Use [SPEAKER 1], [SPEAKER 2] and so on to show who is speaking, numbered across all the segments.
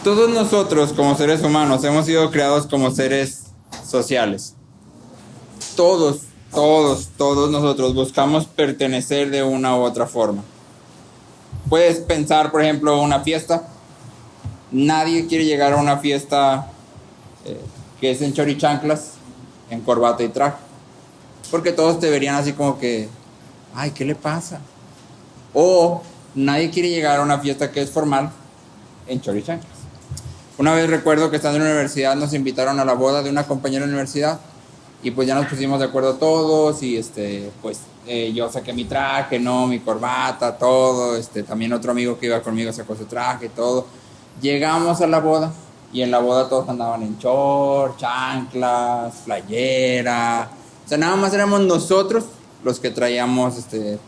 [SPEAKER 1] Todos nosotros como seres humanos hemos sido creados como seres sociales. Todos nosotros buscamos pertenecer de una u otra forma. Puedes pensar, por ejemplo, una fiesta. Nadie quiere llegar a una fiesta que es en chorichanclas, en corbata y traje. Porque todos te verían así como que, ay, ¿qué le pasa? O nadie quiere llegar a una fiesta que es formal en chorichanclas. Una vez recuerdo que estando en la universidad nos invitaron a la boda de una compañera de la universidad y pues ya nos pusimos de acuerdo todos y yo saqué mi traje, mi corbata, todo, también otro amigo que iba conmigo sacó su traje, todo. Llegamos a la boda y en la boda todos andaban en short, chanclas, playera, o sea, nada más éramos nosotros los que traíamos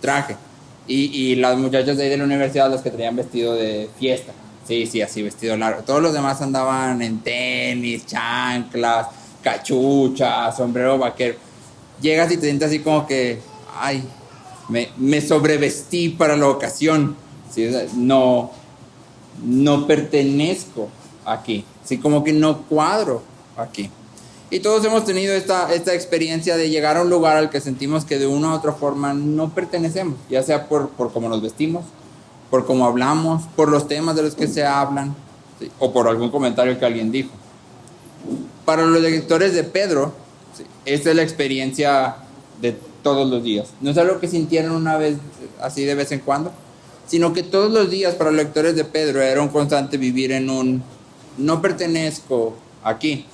[SPEAKER 1] traje y las muchachas de ahí de la universidad los que traían vestido de fiesta. Sí, así vestido largo. Todos los demás andaban en tenis, chanclas, cachucha, sombrero vaquero. Llegas y te sientes así como que, ay, me sobrevestí para la ocasión. ¿Sí? O sea, no pertenezco aquí. Sí, como que no cuadro aquí. Y todos hemos tenido esta experiencia de llegar a un lugar al que sentimos que de una u otra forma no pertenecemos, ya sea por cómo nos vestimos, por cómo hablamos, por los temas de los que se hablan, ¿sí? O por algún comentario que alguien dijo. Para los lectores de Pedro, ¿sí? Esta es la experiencia de todos los días. No es algo que sintieron una vez, así de vez en cuando, sino que todos los días para los lectores de Pedro era un constante vivir en un no pertenezco aquí.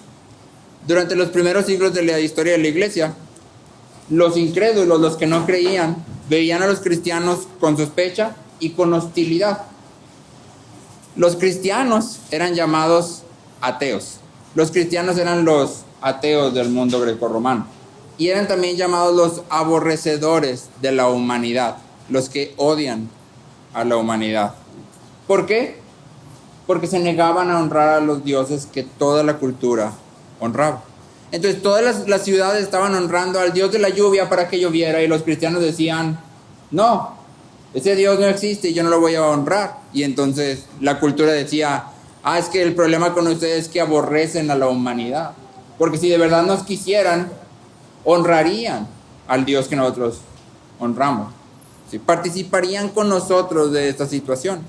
[SPEAKER 1] Durante los primeros siglos de la historia de la iglesia, los incrédulos, los que no creían, veían a los cristianos con sospecha y con hostilidad. Los cristianos eran llamados ateos. Los cristianos eran los ateos del mundo grecorromano. Y eran también llamados los aborrecedores de la humanidad, los que odian a la humanidad. ¿Por qué? Porque se negaban a honrar a los dioses que toda la cultura honraba. Entonces todas las ciudades estaban honrando al dios de la lluvia para que lloviera y los cristianos decían, no, ese Dios no existe y yo no lo voy a honrar. Y entonces la cultura decía, es que el problema con ustedes es que aborrecen a la humanidad. Porque si de verdad nos quisieran, honrarían al Dios que nosotros honramos. ¿Sí? Participarían con nosotros de estas situaciones.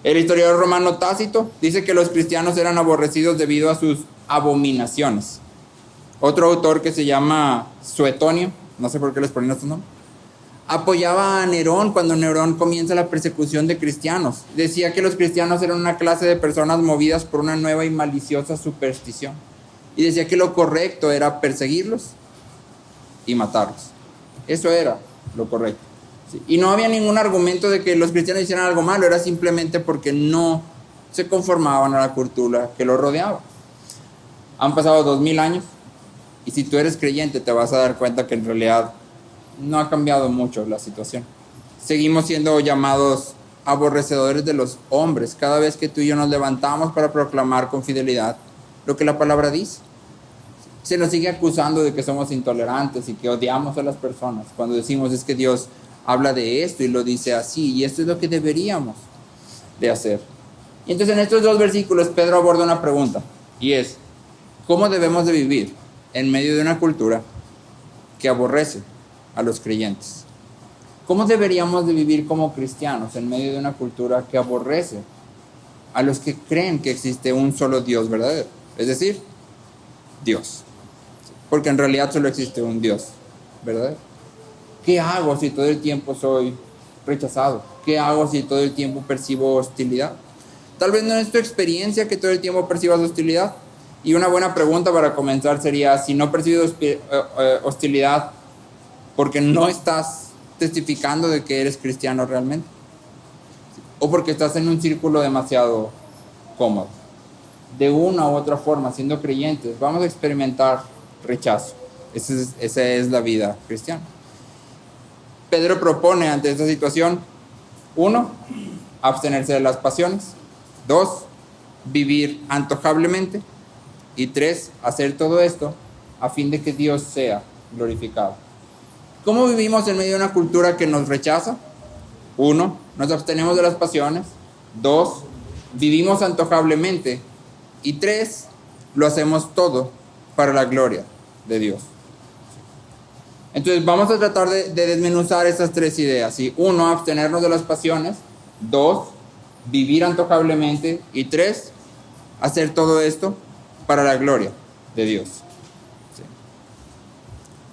[SPEAKER 1] El historiador romano Tácito dice que los cristianos eran aborrecidos debido a sus abominaciones. Otro autor que se llama Suetonio, no sé por qué les ponen estos nombres, apoyaba a Nerón cuando Nerón comienza la persecución de cristianos. Decía que los cristianos eran una clase de personas movidas por una nueva y maliciosa superstición. Y decía que lo correcto era perseguirlos y matarlos. Eso era lo correcto. Sí. Y no había ningún argumento de que los cristianos hicieran algo malo, era simplemente porque no se conformaban a la cultura que los rodeaba. Han pasado 2000 años y si tú eres creyente te vas a dar cuenta que en realidad no ha cambiado mucho la situación. Seguimos siendo llamados aborrecedores de los hombres cada vez que tú y yo nos levantamos para proclamar con fidelidad lo que la palabra dice. Se nos sigue acusando de que somos intolerantes y que odiamos a las personas cuando decimos es que Dios habla de esto y lo dice así y esto es lo que deberíamos de hacer. Y entonces en estos dos versículos Pedro aborda una pregunta y es, ¿cómo debemos de vivir en medio de una cultura que aborrece a los creyentes? ¿Cómo deberíamos de vivir como cristianos en medio de una cultura que aborrece a los que creen que existe un solo Dios verdadero? Es decir, Dios. Porque en realidad solo existe un Dios verdadero. ¿Qué hago si todo el tiempo soy rechazado? ¿Qué hago si todo el tiempo percibo hostilidad? Tal vez no es tu experiencia que todo el tiempo percibas hostilidad. Y una buena pregunta para comenzar sería, si no percibes hostilidad, porque no estás testificando de que eres cristiano realmente, o porque estás en un círculo demasiado cómodo. De una u otra forma, siendo creyentes, vamos a experimentar rechazo. Esa es la vida cristiana. Pedro propone ante esta situación, 1, abstenerse de las pasiones, 2, vivir antojablemente, y 3, hacer todo esto a fin de que Dios sea glorificado. ¿Cómo vivimos en medio de una cultura que nos rechaza? 1, nos abstenemos de las pasiones. 2, vivimos antojablemente. Y 3, lo hacemos todo para la gloria de Dios. Entonces vamos a tratar de desmenuzar estas 3 ideas. ¿Sí? 1, abstenernos de las pasiones. 2, vivir antojablemente. Y 3, hacer todo esto para la gloria de Dios. ¿Sí?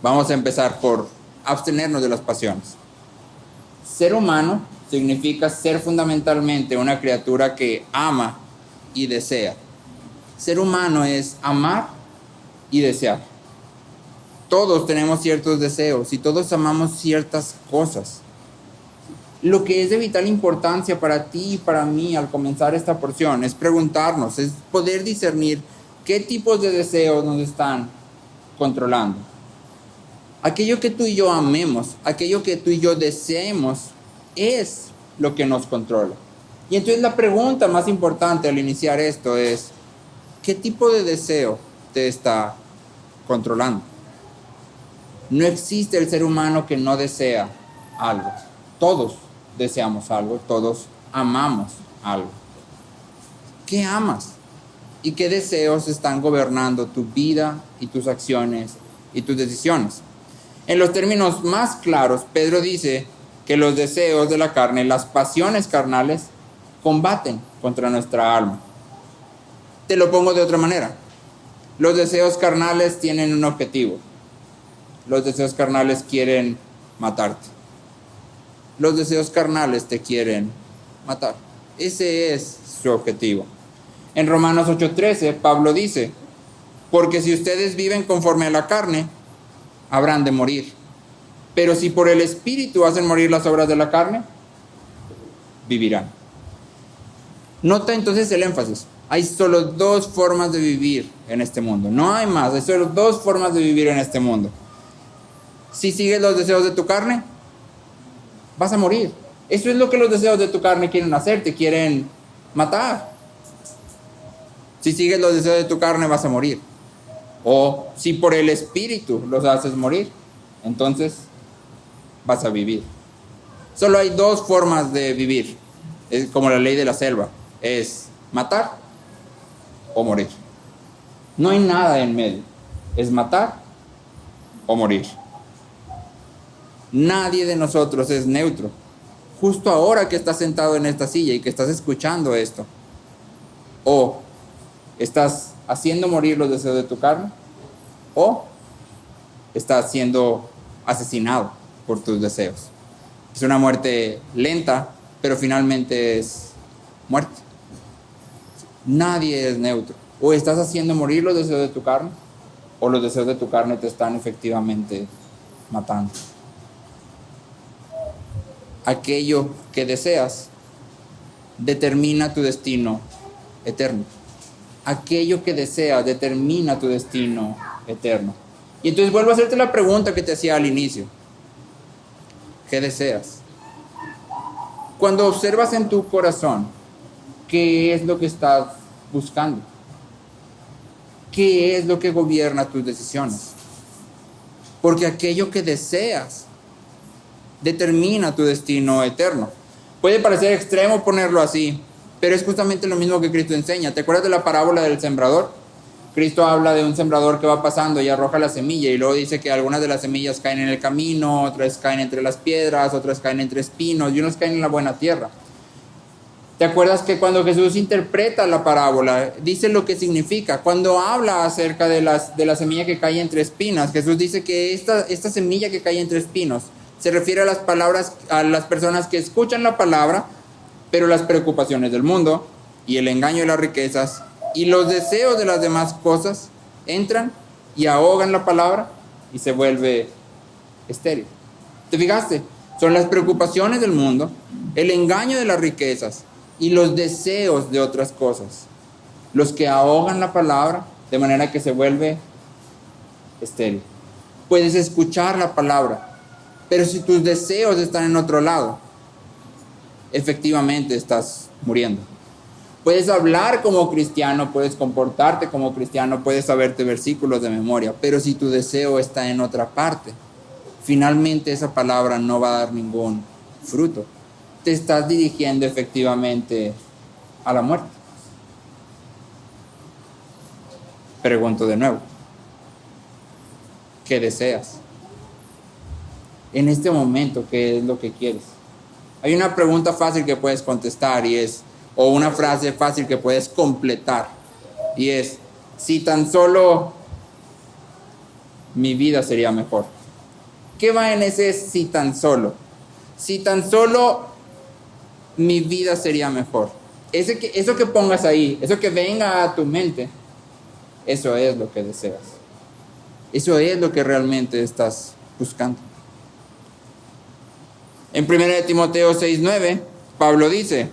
[SPEAKER 1] Vamos a empezar por abstenernos de las pasiones. Ser humano significa ser fundamentalmente una criatura que ama y desea. Ser humano es amar y desear. Todos tenemos ciertos deseos y todos amamos ciertas cosas. Lo que es de vital importancia para ti y para mí al comenzar esta porción es preguntarnos, es poder discernir qué tipos de deseos nos están controlando. Aquello que tú y yo amemos, aquello que tú y yo deseemos, es lo que nos controla. Y entonces la pregunta más importante al iniciar esto es, ¿qué tipo de deseo te está controlando? No existe el ser humano que no desea algo. Todos deseamos algo, todos amamos algo. ¿Qué amas? ¿Y qué deseos están gobernando tu vida y tus acciones y tus decisiones? En los términos más claros, Pedro dice que los deseos de la carne, las pasiones carnales, combaten contra nuestra alma. Te lo pongo de otra manera. Los deseos carnales tienen un objetivo. Los deseos carnales quieren matarte. Los deseos carnales te quieren matar. Ese es su objetivo. En Romanos 8:13, Pablo dice, porque si ustedes viven conforme a la carne, habrán de morir. Pero si por el Espíritu hacen morir las obras de la carne, vivirán. Nota entonces el énfasis. Hay solo 2 formas de vivir en este mundo. No hay más. Hay solo 2 formas de vivir en este mundo. Si sigues los deseos de tu carne, vas a morir. Eso es lo que los deseos de tu carne quieren hacer. Te quieren matar. Si sigues los deseos de tu carne, vas a morir. O si por el Espíritu los haces morir, entonces vas a vivir. Solo hay 2 formas de vivir. Es como la ley de la selva. Es matar o morir. No hay nada en medio. Es matar o morir. Nadie de nosotros es neutro. Justo ahora que estás sentado en esta silla y que estás escuchando esto, o estás haciendo morir los deseos de tu carne, o estás siendo asesinado por tus deseos. Es una muerte lenta, pero finalmente es muerte. Nadie es neutro. O estás haciendo morir los deseos de tu carne, o los deseos de tu carne te están efectivamente matando. Aquello que deseas determina tu destino eterno. Aquello que deseas determina tu destino eterno. Y entonces vuelvo a hacerte la pregunta que te hacía al inicio. ¿Qué deseas? Cuando observas en tu corazón, ¿qué es lo que estás buscando? ¿Qué es lo que gobierna tus decisiones? Porque aquello que deseas determina tu destino eterno. Puede parecer extremo ponerlo así, pero es justamente lo mismo que Cristo enseña. ¿Te acuerdas de la parábola del sembrador? Cristo habla de un sembrador que va pasando y arroja la semilla, y luego dice que algunas de las semillas caen en el camino, otras caen entre las piedras, otras caen entre espinos y unas caen en la buena tierra. ¿Te acuerdas que cuando Jesús interpreta la parábola, dice lo que significa? Cuando habla acerca de la semilla que cae entre espinas, Jesús dice que esta semilla que cae entre espinos se refiere a las palabras, a las personas que escuchan la palabra, pero las preocupaciones del mundo y el engaño de las riquezas y los deseos de las demás cosas entran y ahogan la palabra y se vuelve estéril. ¿Te fijaste? Son las preocupaciones del mundo, el engaño de las riquezas y los deseos de otras cosas los que ahogan la palabra de manera que se vuelve estéril. Puedes escuchar la palabra, pero si tus deseos están en otro lado, efectivamente estás muriendo. Puedes hablar como cristiano, puedes comportarte como cristiano, puedes saberte versículos de memoria, pero si tu deseo está en otra parte, finalmente esa palabra no va a dar ningún fruto. Te estás dirigiendo efectivamente a la muerte. Pregunto de nuevo, ¿qué deseas? En este momento, ¿qué es lo que quieres? Hay una pregunta fácil que puedes contestar o una frase fácil que puedes completar, y es, si tan solo mi vida sería mejor. ¿Qué va en ese si tan solo? Si tan solo mi vida sería mejor. Eso que pongas ahí, eso que venga a tu mente, eso es lo que deseas. Eso es lo que realmente estás buscando. En 1 Timoteo 6:9, Pablo dice,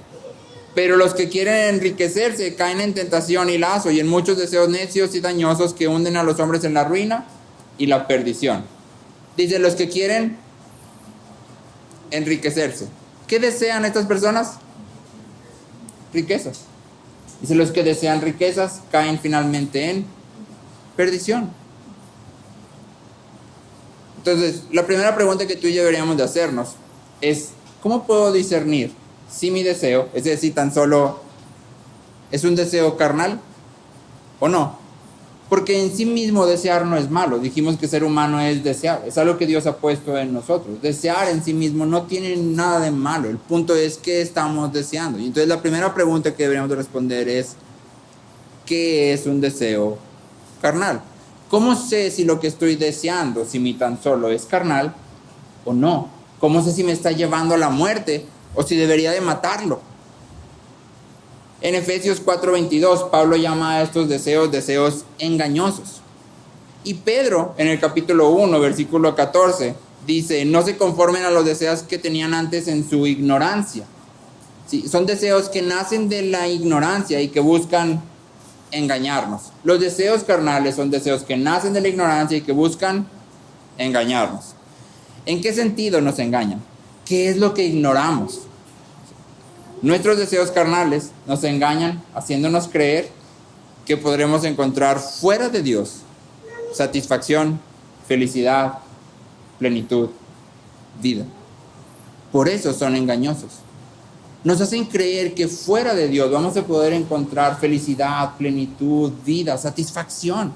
[SPEAKER 1] pero los que quieren enriquecerse caen en tentación y lazo y en muchos deseos necios y dañosos que hunden a los hombres en la ruina y la perdición. Dice, los que quieren enriquecerse. ¿Qué desean estas personas? Riquezas. Dice, los que desean riquezas caen finalmente en perdición. Entonces, la primera pregunta que tú y yo deberíamos de hacernos es, ¿cómo puedo discernir si mi deseo, es decir, tan solo es un deseo carnal o no? Porque en sí mismo desear no es malo. Dijimos que ser humano es desear. Es algo que Dios ha puesto en nosotros. Desear en sí mismo no tiene nada de malo. El punto es qué estamos deseando. Y entonces la primera pregunta que deberíamos de responder es, ¿qué es un deseo carnal? ¿Cómo sé si lo que estoy deseando, si mi tan solo es carnal o no? ¿Cómo sé si me está llevando a la muerte o si debería de matarlo? En Efesios 4:22, Pablo llama a estos deseos engañosos. Y Pedro, en el capítulo 1, versículo 14, dice, no se conformen a los deseos que tenían antes en su ignorancia. Sí, son deseos que nacen de la ignorancia y que buscan engañarnos. Los deseos carnales son deseos que nacen de la ignorancia y que buscan engañarnos. ¿En qué sentido nos engañan? ¿Qué es lo que ignoramos? Nuestros deseos carnales nos engañan haciéndonos creer que podremos encontrar fuera de Dios satisfacción, felicidad, plenitud, vida. Por eso son engañosos. Nos hacen creer que fuera de Dios vamos a poder encontrar felicidad, plenitud, vida, satisfacción.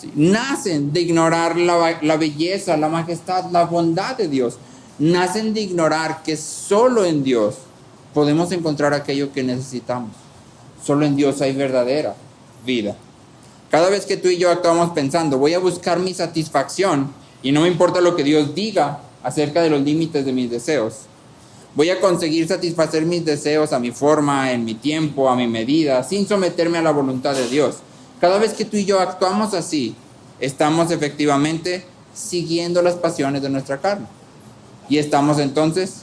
[SPEAKER 1] ¿Sí? Nacen de ignorar la belleza, la majestad, la bondad de Dios. Nacen de ignorar que solo en Dios podemos encontrar aquello que necesitamos. Solo en Dios hay verdadera vida. Cada vez que tú y yo actuamos pensando, voy a buscar mi satisfacción y no me importa lo que Dios diga acerca de los límites de mis deseos, voy a conseguir satisfacer mis deseos a mi forma, en mi tiempo, a mi medida, sin someterme a la voluntad de Dios. Cada vez que tú y yo actuamos así, estamos efectivamente siguiendo las pasiones de nuestra carne. Y estamos entonces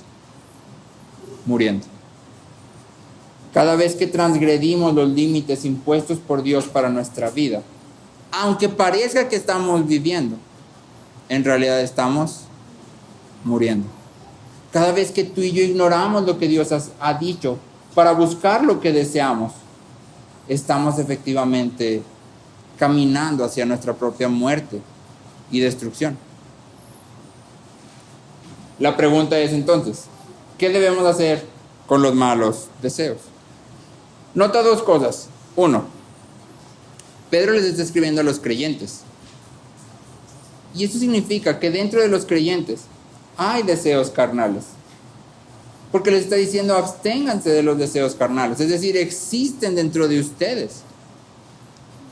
[SPEAKER 1] muriendo. Cada vez que transgredimos los límites impuestos por Dios para nuestra vida, aunque parezca que estamos viviendo, en realidad estamos muriendo. Cada vez que tú y yo ignoramos lo que Dios ha dicho para buscar lo que deseamos, estamos efectivamente caminando hacia nuestra propia muerte y destrucción. La pregunta es entonces, ¿qué debemos hacer con los malos deseos? Nota dos cosas. Uno, Pedro les está escribiendo a los creyentes. Y eso significa que dentro de los creyentes hay deseos carnales. Porque les está diciendo, absténganse de los deseos carnales. Es decir, existen dentro de ustedes.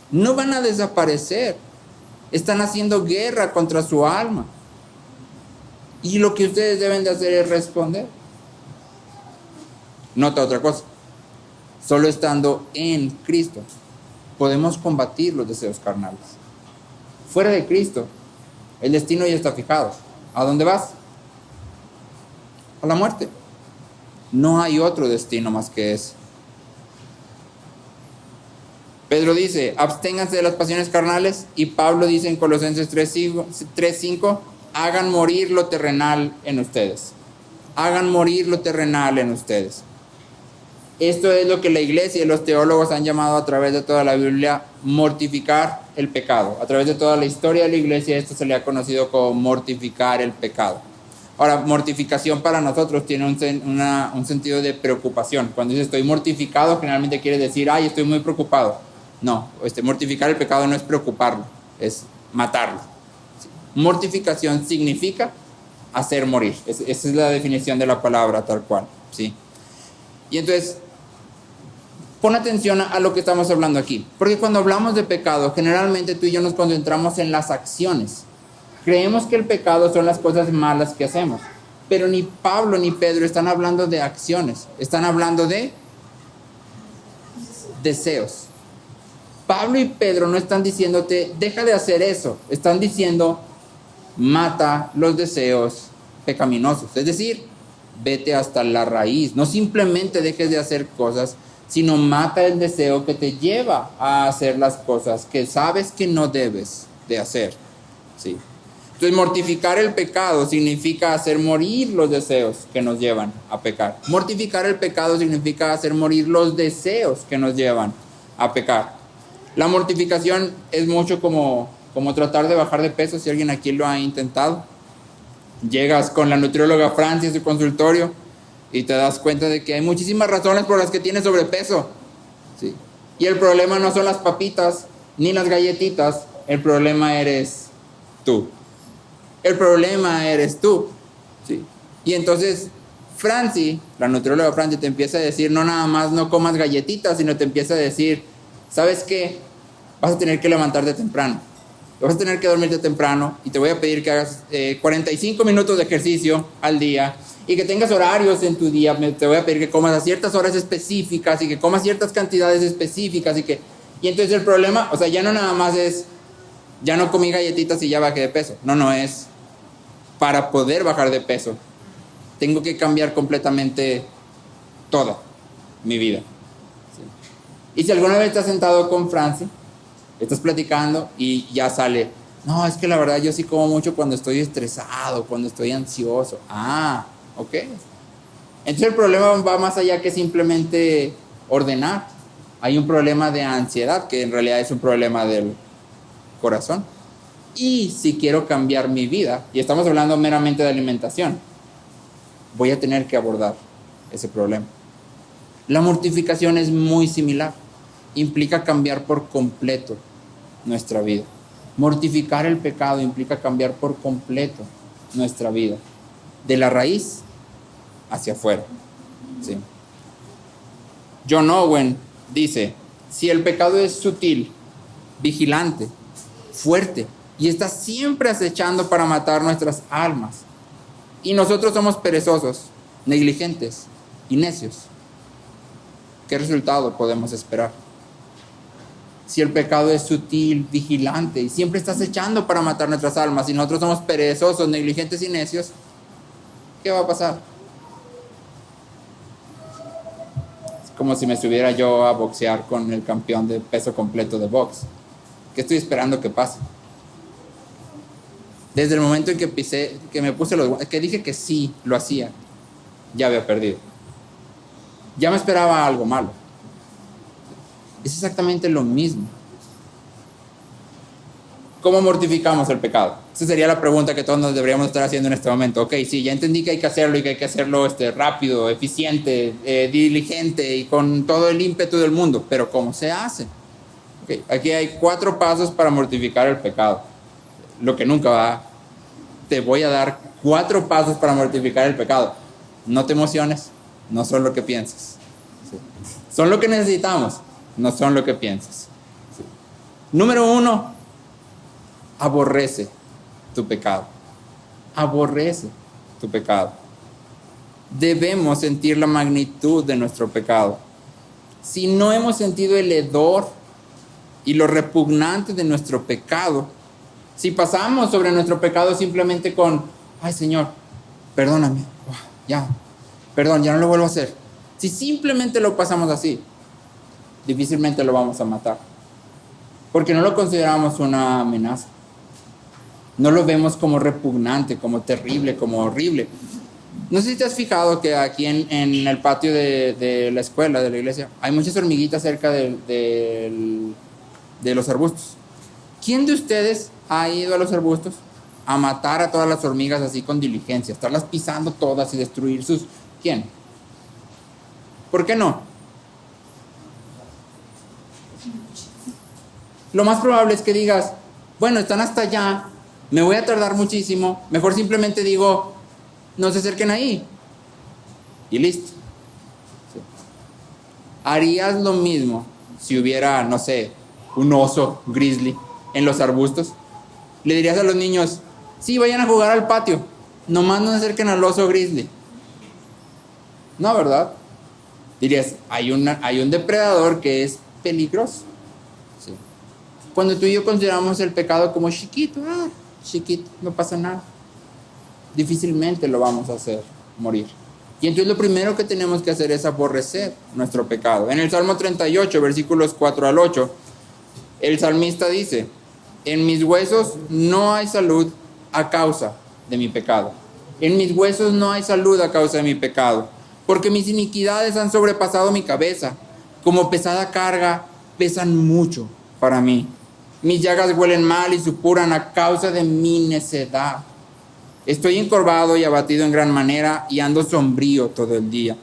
[SPEAKER 1] No van a desaparecer. Están haciendo guerra contra su alma. Y lo que ustedes deben de hacer es responder. Nota otra cosa. Solo estando en Cristo podemos combatir los deseos carnales. Fuera de Cristo, el destino ya está fijado. ¿A dónde vas? A la muerte. No hay otro destino más que ese. Pedro dice, absténganse de las pasiones carnales, y Pablo dice en Colosenses 3:5, hagan morir lo terrenal en ustedes. Hagan morir lo terrenal en ustedes. Esto es lo que la iglesia y los teólogos han llamado a través de toda la Biblia mortificar el pecado. A través de toda la historia de la iglesia esto se le ha conocido como mortificar el pecado. Ahora, mortificación para nosotros tiene un sentido de preocupación. Cuando dice estoy mortificado, generalmente quiere decir, ay, estoy muy preocupado. No, mortificar el pecado no es preocuparlo, es matarlo. Mortificación significa hacer morir. Esa es la definición de la palabra tal cual. ¿Sí? Y entonces, pon atención a lo que estamos hablando aquí. Porque cuando hablamos de pecado, generalmente tú y yo nos concentramos en las acciones. Creemos que el pecado son las cosas malas que hacemos. Pero ni Pablo ni Pedro están hablando de acciones. Están hablando de deseos. Pablo y Pedro no están diciéndote, deja de hacer eso. Están diciendo, mata los deseos pecaminosos. Es decir, vete hasta la raíz. No simplemente dejes de hacer cosas, sino mata el deseo que te lleva a hacer las cosas que sabes que no debes de hacer. ¿Sí? Entonces, mortificar el pecado significa hacer morir los deseos que nos llevan a pecar. Mortificar el pecado significa hacer morir los deseos que nos llevan a pecar. La mortificación es mucho como tratar de bajar de peso, si alguien aquí lo ha intentado. Llegas con la nutrióloga Francia a su consultorio y te das cuenta de que hay muchísimas razones por las que tienes sobrepeso. ¿Sí? Y el problema no son las papitas ni las galletitas, el problema eres tú. El problema eres tú. ¿Sí? Y entonces Franci, la nutrióloga Franci, te empieza a decir, no nada más no comas galletitas, sino te empieza a decir, ¿sabes qué? Vas a tener que levantarte temprano. Vas a tener que dormirte temprano y te voy a pedir que hagas 45 minutos de ejercicio al día y que tengas horarios en tu día. Te voy a pedir que comas a ciertas horas específicas y que comas ciertas cantidades específicas y entonces el problema, o sea, ya no nada más es, ya no comí galletitas y ya bajé de peso. No, es para poder bajar de peso. Tengo que cambiar completamente toda mi vida. ¿Sí? Y si alguna vez estás sentado con Franci, estás platicando y ya sale, no, es que la verdad yo sí como mucho cuando estoy estresado, cuando estoy ansioso. Ah, ok. Entonces el problema va más allá que simplemente ordenar. Hay un problema de ansiedad que en realidad es un problema del corazón. Y si quiero cambiar mi vida, y estamos hablando meramente de alimentación, voy a tener que abordar ese problema. La mortificación es muy similar. Implica cambiar por completo nuestra vida. Mortificar el pecado implica cambiar por completo nuestra vida. De la raíz hacia afuera. ¿Sí? John Owen dice, si el pecado es sutil, vigilante, fuerte, y está siempre acechando para matar nuestras almas, y nosotros somos perezosos, negligentes y necios, ¿qué resultado podemos esperar? Si el pecado es sutil, vigilante y siempre está acechando para matar nuestras almas y nosotros somos perezosos, negligentes y necios, ¿qué va a pasar? Es como si me subiera yo a boxear con el campeón de peso completo de box. ¿Qué estoy esperando que pase? Desde el momento en que pisé, que me puse los guantes, que dije que sí lo hacía, ya había perdido. Ya me esperaba algo malo. Es exactamente lo mismo. ¿Cómo mortificamos el pecado? Esa sería la pregunta que todos nos deberíamos estar haciendo en este momento. Ok, sí, ya entendí que hay que hacerlo y que hay que hacerlo rápido, eficiente, diligente y con todo el ímpetu del mundo. Pero ¿cómo se hace? Okay, aquí hay 4 pasos para mortificar el pecado. Lo que nunca va. Te voy a dar 4 pasos para mortificar el pecado. No te emociones, no son lo que piensas. ¿Sí? Son lo que necesitamos, no son lo que piensas. ¿Sí? Número 1, aborrece tu pecado. Aborrece tu pecado. Debemos sentir la magnitud de nuestro pecado. Si no hemos sentido el hedor y lo repugnante de nuestro pecado, si pasamos sobre nuestro pecado simplemente con, ay Señor, perdóname, ya, perdón, ya no lo vuelvo a hacer. Si simplemente lo pasamos así, difícilmente lo vamos a matar. Porque no lo consideramos una amenaza. No lo vemos como repugnante, como terrible, como horrible. No sé si te has fijado que aquí en el patio de la escuela, de la iglesia, hay muchas hormiguitas cerca de los arbustos. ¿Quién de ustedes ha ido a los arbustos a matar a todas las hormigas así con diligencia, estarlas pisando todas y destruir sus... ¿Quién? ¿Por qué no? Lo más probable es que digas, bueno, están hasta allá, me voy a tardar muchísimo, mejor simplemente digo, no se acerquen ahí. Y listo. Sí. ¿Harías lo mismo si hubiera, no sé, un oso grizzly en los arbustos? Le dirías a los niños, sí, vayan a jugar al patio, nomás no se acerquen al oso grizzly. No, ¿verdad? Dirías, hay un depredador que es peligroso. Sí. Cuando tú y yo consideramos el pecado como chiquito, chiquito, no pasa nada, difícilmente lo vamos a hacer morir. Y entonces lo primero que tenemos que hacer es aborrecer nuestro pecado. En el Salmo 38, versículos 4 al 8, el salmista dice, en mis huesos no hay salud a causa de mi pecado. En mis huesos no hay salud a causa de mi pecado, porque mis iniquidades han sobrepasado mi cabeza. Como pesada carga, pesan mucho para mí. Mis llagas huelen mal y supuran a causa de mi necedad. Estoy encorvado y abatido en gran manera y ando sombrío todo el día,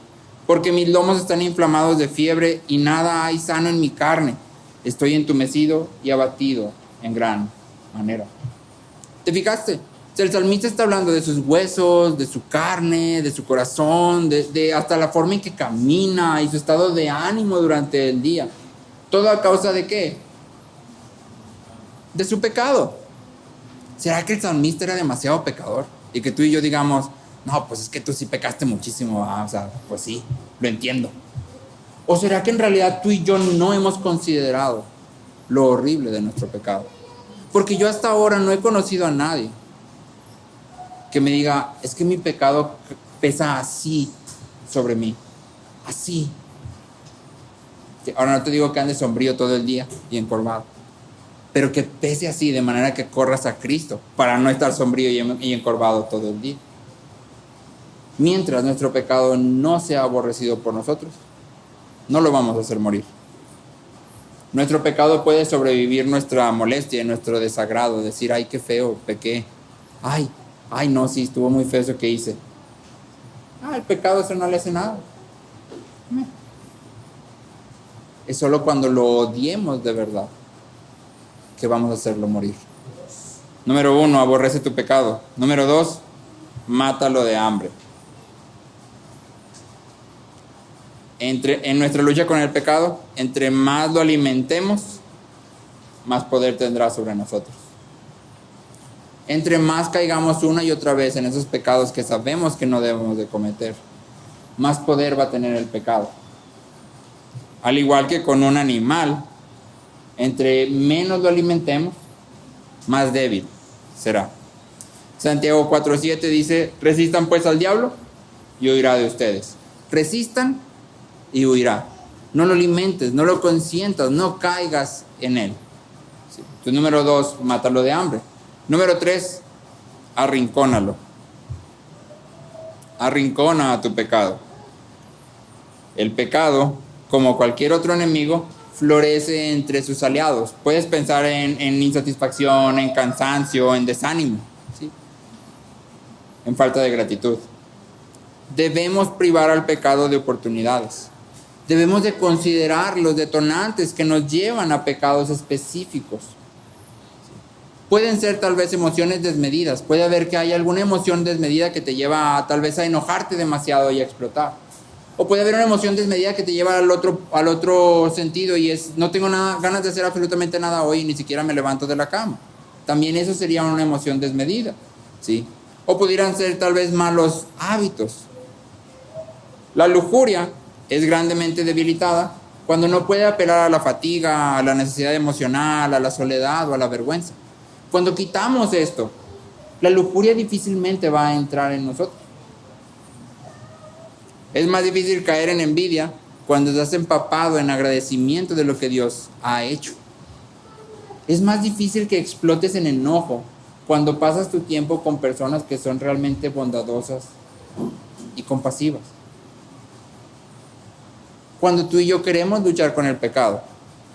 [SPEAKER 1] porque mis lomos están inflamados de fiebre y nada hay sano en mi carne. Estoy entumecido y abatido en gran manera. ¿Te fijaste? El salmista está hablando de sus huesos, de su carne, de su corazón, de hasta la forma en que camina y su estado de ánimo durante el día. ¿Todo a causa de qué? De su pecado. ¿Será que el salmista era demasiado pecador? Y que tú y yo digamos, no, pues es que tú sí pecaste muchísimo, o sea, pues sí, lo entiendo. ¿O será que en realidad tú y yo no hemos considerado lo horrible de nuestro pecado? Porque yo hasta ahora no he conocido a nadie que me diga, es que mi pecado pesa así sobre mí, así. Ahora no te digo que andes sombrío todo el día y encorvado, pero que pese así, de manera que corras a Cristo para no estar sombrío y encorvado todo el día. Mientras nuestro pecado no sea aborrecido por nosotros, no lo vamos a hacer morir. Nuestro pecado puede sobrevivir nuestra molestia y nuestro desagrado, decir, ay, qué feo, pequé. Ay, no, sí, estuvo muy feo eso que hice. El pecado eso no le hace nada. Es solo cuando lo odiemos de verdad que vamos a hacerlo morir. Número 1, aborrece tu pecado. Número 2, mátalo de hambre. En nuestra lucha con el pecado, entre más lo alimentemos, más poder tendrá sobre nosotros. Entre más caigamos una y otra vez en esos pecados que sabemos que no debemos de cometer, más poder va a tener el pecado. Al igual que con un animal, entre menos lo alimentemos, más débil será. Santiago 4:7 dice, resistan pues al diablo y huirá de ustedes. Resistan y huirá. No lo alimentes, no lo consientas, no caigas en él. Sí. Entonces, número 2, mátalo de hambre. Número 3, arrincónalo. Arrincona a tu pecado. El pecado, como cualquier otro enemigo, florece entre sus aliados. Puedes pensar en insatisfacción, en cansancio, en desánimo, ¿sí? En falta de gratitud. Debemos privar al pecado de oportunidades. Debemos de considerar los detonantes que nos llevan a pecados específicos. Pueden ser tal vez emociones desmedidas. Puede haber que haya alguna emoción desmedida que te lleva tal vez a enojarte demasiado y a explotar. O puede haber una emoción desmedida que te lleva al otro sentido y es, no tengo ganas de hacer absolutamente nada hoy y ni siquiera me levanto de la cama. También eso sería una emoción desmedida, ¿sí? O pudieran ser tal vez malos hábitos. La lujuria es grandemente debilitada cuando no puede apelar a la fatiga, a la necesidad emocional, a la soledad o a la vergüenza. Cuando quitamos esto, la lujuria difícilmente va a entrar en nosotros. Es más difícil caer en envidia cuando estás empapado en agradecimiento de lo que Dios ha hecho. Es más difícil que explotes en enojo cuando pasas tu tiempo con personas que son realmente bondadosas y compasivas. Cuando tú y yo queremos luchar con el pecado,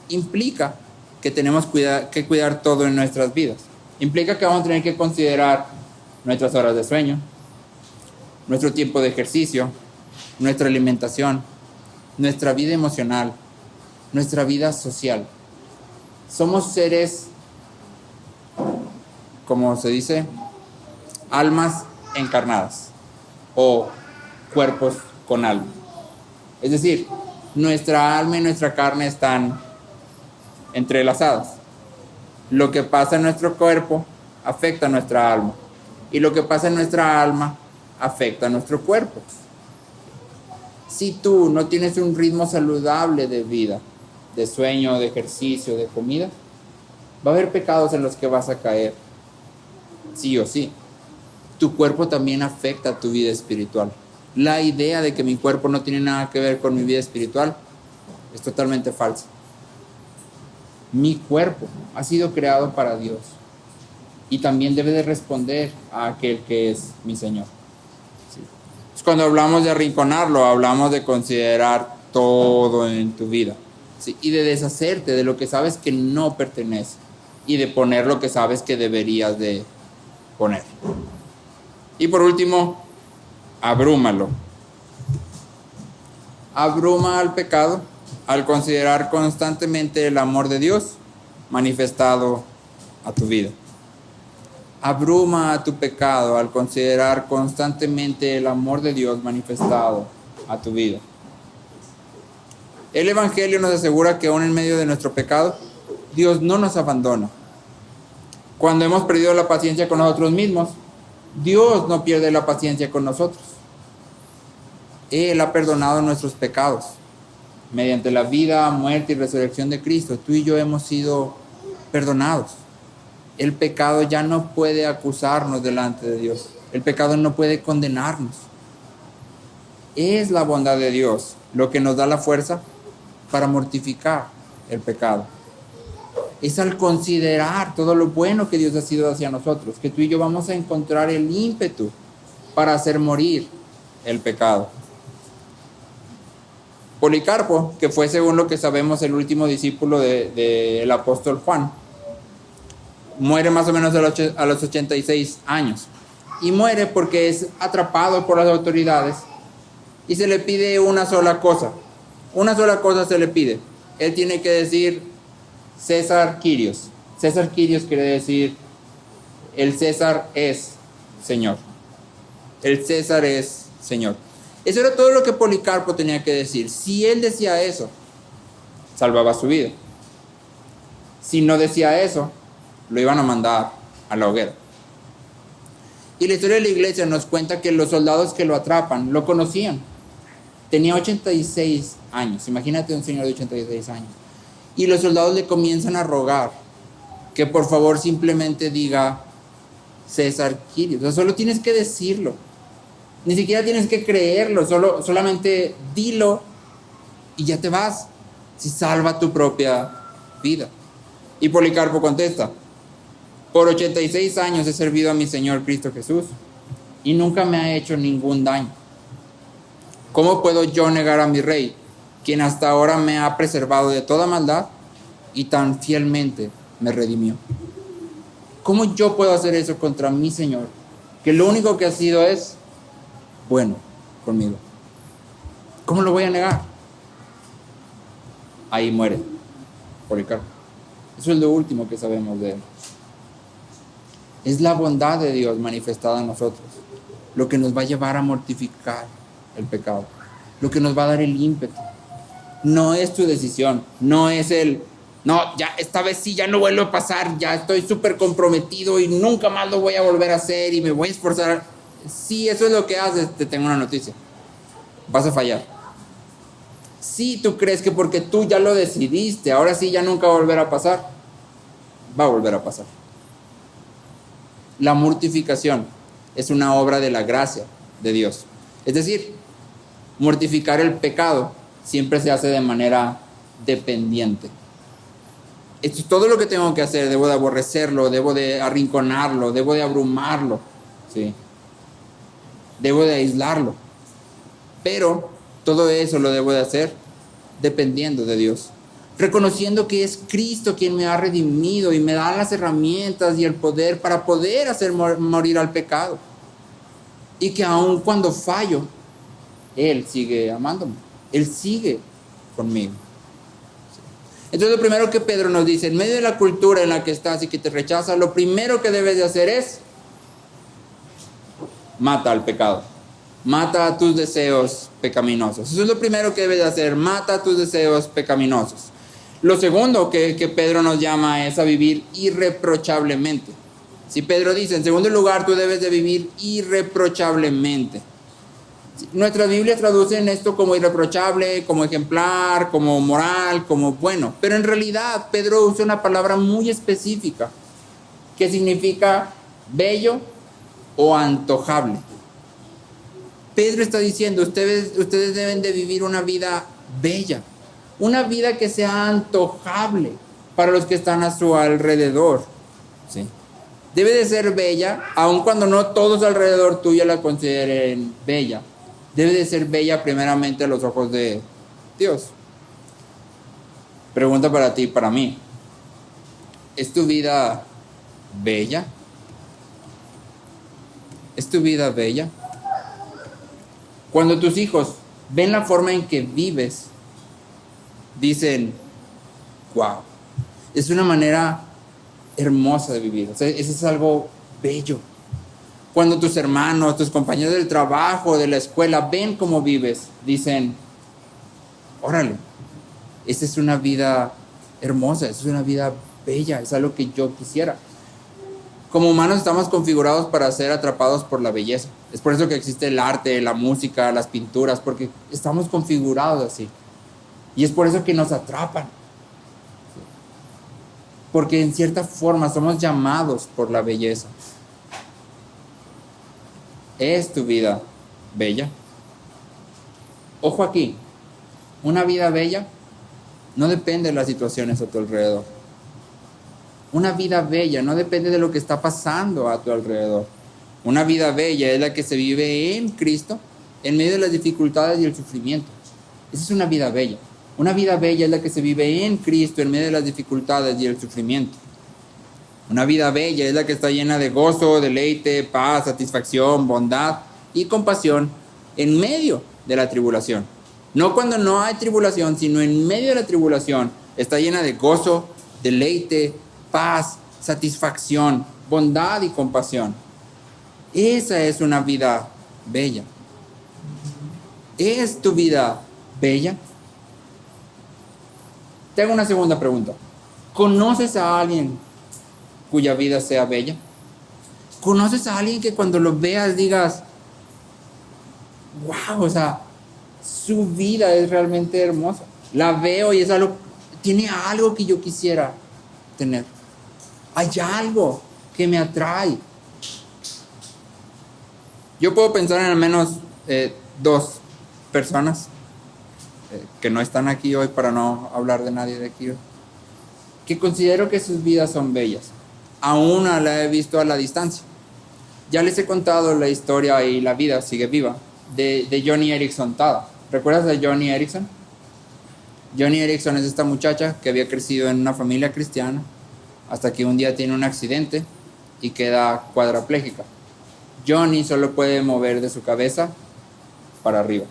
[SPEAKER 1] implica que tenemos que cuidar todo en nuestras vidas. Implica que vamos a tener que considerar nuestras horas de sueño, nuestro tiempo de ejercicio, nuestra alimentación, nuestra vida emocional, nuestra vida social. Somos seres, como se dice, almas encarnadas o cuerpos con alma. Es decir, nuestra alma y nuestra carne están entrelazadas. Lo que pasa en nuestro cuerpo afecta a nuestra alma y lo que pasa en nuestra alma afecta a nuestro cuerpo. Si tú no tienes un ritmo saludable de vida, de sueño, de ejercicio, de comida, va a haber pecados en los que vas a caer, sí o sí. Tu cuerpo también afecta a tu vida espiritual. La idea de que mi cuerpo no tiene nada que ver con mi vida espiritual es totalmente falsa. Mi cuerpo ha sido creado para Dios y también debe de responder a aquel que es mi Señor. ¿Sí? Entonces, cuando hablamos de arrinconarlo, hablamos de considerar todo en tu vida, ¿sí? Y de deshacerte de lo que sabes que no pertenece y de poner lo que sabes que deberías de poner. Y por último, abrúmalo. Abruma al pecado al considerar constantemente el amor de Dios manifestado a tu vida. Abruma a tu pecado al considerar constantemente el amor de Dios manifestado a tu vida. El Evangelio nos asegura que aún en medio de nuestro pecado, Dios no nos abandona. Cuando hemos perdido la paciencia con nosotros mismos, Dios no pierde la paciencia con nosotros. Él ha perdonado nuestros pecados. Mediante la vida, muerte y resurrección de Cristo, tú y yo hemos sido perdonados. El pecado ya no puede acusarnos delante de Dios. El pecado no puede condenarnos. Es la bondad de Dios lo que nos da la fuerza para mortificar el pecado. Es al considerar todo lo bueno que Dios ha sido hacia nosotros, que tú y yo vamos a encontrar el ímpetu para hacer morir el pecado. Policarpo, que fue, según lo que sabemos, el último discípulo del apóstol Juan, muere más o menos a los 86 años. Y muere porque es atrapado por las autoridades y se le pide una sola cosa. Una sola cosa se le pide. Él tiene que decir César Quirios. César Quirios quiere decir el César es Señor. El César es Señor. Eso era todo lo que Policarpo tenía que decir. Si él decía eso, salvaba su vida. Si no decía eso, lo iban a mandar a la hoguera. Y la historia de la iglesia nos cuenta que los soldados que lo atrapan lo conocían. Tenía 86 años. Imagínate un señor de 86 años. Y los soldados le comienzan a rogar que por favor simplemente diga César Quirios. O sea, solo tienes que decirlo. Ni siquiera tienes que creerlo, solamente dilo y ya te vas. Si salva tu propia vida. Y Policarpo contesta: por 86 años he servido a mi Señor Cristo Jesús y nunca me ha hecho ningún daño. ¿Cómo puedo yo negar a mi Rey, quien hasta ahora me ha preservado de toda maldad y tan fielmente me redimió? ¿Cómo yo puedo hacer eso contra mi Señor, que lo único que ha sido es bueno conmigo? ¿Cómo lo voy a negar? Ahí muere Policarpo. Eso es lo último que sabemos de él. Es la bondad de Dios manifestada en nosotros lo que nos va a llevar a mortificar el pecado, lo que nos va a dar el ímpetu. No es tu decisión, no es no, ya esta vez sí, ya no vuelvo a pasar, ya estoy súper comprometido y nunca más lo voy a volver a hacer y me voy a esforzar. Si eso es lo que haces, te tengo una noticia: vas a fallar. Si tú crees que porque tú ya lo decidiste, ahora sí ya nunca va a volver a pasar, va a volver a pasar. La mortificación es una obra de la gracia de Dios. Es decir, mortificar el pecado siempre se hace de manera dependiente. Esto es todo lo que tengo que hacer. Debo de aborrecerlo, debo de arrinconarlo, debo de abrumarlo, ¿sí? Debo de aislarlo. Pero todo eso lo debo de hacer dependiendo de Dios. reconociendo que es Cristo quien me ha redimido y me da las herramientas y el poder para poder hacer morir al pecado. Y que aun cuando fallo, Él sigue amándome, Él sigue conmigo. Entonces lo primero que Pedro nos dice, en medio de la cultura en la que estás y que te rechaza, lo primero que debes de hacer es mata al pecado. Mata a tus deseos pecaminosos. Eso es lo primero que debes de hacer, mata a tus deseos pecaminosos. Lo segundo que Pedro nos llama es a vivir irreprochablemente. Si Pedro dice, en segundo lugar, tú debes de vivir irreprochablemente. Nuestras Biblias traducen esto como irreprochable, como ejemplar, como moral, como bueno. Pero en realidad Pedro usa una palabra muy específica que significa bello o antojable. Pedro está diciendo, ustedes deben de vivir una vida bella, una vida que sea antojable para los que están a su alrededor. ¿Sí? Debe de ser bella, aun cuando no todos alrededor tuyo la consideren bella. Debe de ser bella primeramente a los ojos de Dios. Pregunta para ti y para mí. ¿Es tu vida bella? ¿Es tu vida bella? Cuando tus hijos ven la forma en que vives, dicen, wow, es una manera hermosa de vivir. O sea, eso es algo bello. Cuando tus hermanos, tus compañeros del trabajo, de la escuela, ven cómo vives, dicen, órale, esa es una vida hermosa, esa es una vida bella, es algo que yo quisiera. Como humanos estamos configurados para ser atrapados por la belleza. Es por eso que existe el arte, la música, las pinturas, porque estamos configurados así. Y es por eso que nos atrapan. Porque en cierta forma somos llamados por la belleza. ¿Es tu vida bella? Ojo aquí, una vida bella no depende de las situaciones a tu alrededor. Una vida bella no depende de lo que está pasando a tu alrededor. Una vida bella es la que se vive en Cristo en medio de las dificultades y el sufrimiento. Esa es una vida bella. Una vida bella es la que se vive en Cristo en medio de las dificultades y el sufrimiento. Una vida bella es la que está llena de gozo, deleite, paz, satisfacción, bondad y compasión en medio de la tribulación. No cuando no hay tribulación, sino en medio de la tribulación está llena de gozo, deleite, paz, satisfacción, bondad y compasión. Esa es una vida bella. ¿Es tu vida bella? Te hago una segunda pregunta. ¿Conoces a alguien cuya vida sea bella? ¿Conoces a alguien que cuando lo veas digas, wow, o sea, su vida es realmente hermosa? La veo y es algo, tiene algo que yo quisiera tener. Hay algo que me atrae. Yo puedo pensar en al menos dos personas que no están aquí hoy para no hablar de nadie de aquí, que considero que sus vidas son bellas. A una la he visto a la distancia. Ya les he contado la historia y la vida sigue viva de Joni Eareckson Tada. ¿Recuerdas de Joni Eareckson? Joni Eareckson es esta muchacha que había crecido en una familia cristiana hasta que un día tiene un accidente y queda cuadraplégica. Joni solo puede mover de su cabeza para arriba.